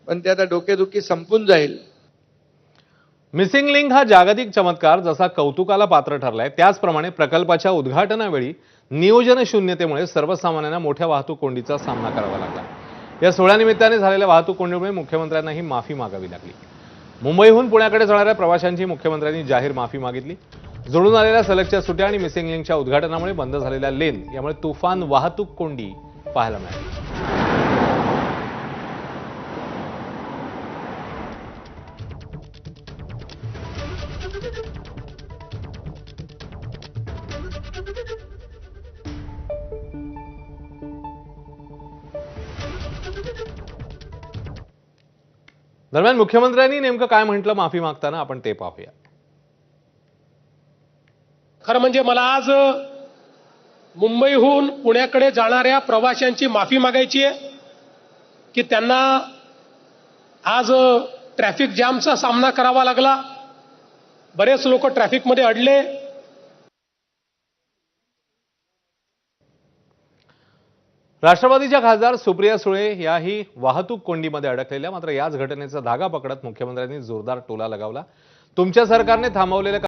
पण ते आता डोकेदुखी संपून जाईल. मिसिंग लिंक हा जागतिक चमत्कार जसा कौतुकाला पात्र ठरलाय, त्याचप्रमाणे प्रकल्पाच्या उद्घाटनावेळी नियोजन शून्यतेमुळे सर्वसामान्यांना मोठ्या वाहतूक कोंडीचा सामना करावा लागला. या सोहळ्यानिमित्ताने झालेल्या वाहतूक कोंडीमुळे मुख्यमंत्र्यांनाही माफी मागावी लागली. मुंबईहून पुण्याकडे जाणाऱ्या प्रवाशांची मुख्यमंत्र्यांनी जाहीर माफी मागितली. जोडून आलेल्या सलगच्या सुट्या आणि मिसिंग लिंकच्या उद्घाटनामुळे बंद झालेल्या लेन यामुळे तुफान वाहतूक कोंडी पाहायला मिळाली. दरम्यान मुख्यमंत्र्यांनी नेमकं काय म्हटलं माफी मागताना आपण ते पाहूया. खरं म्हणजे मला आज मुंबईहून पुण्याकडे जाणाऱ्या प्रवाशांची माफी मागायची आहे की त्यांना आज ट्रॅफिक जॅमचा सामना करावा लागला. बरेच लोक ट्रॅफिकमध्ये अडले. राष्ट्रवादीच्या खासदार सुप्रिया सुळे याही वाहतूक कोंडीमध्ये अडकलेल्या. मात्र याच घटनेचा धागा पकडत मुख्यमंत्र्यांनी जोरदार टोला लगावला. तुमच्या सरकारने थांबवलेल्या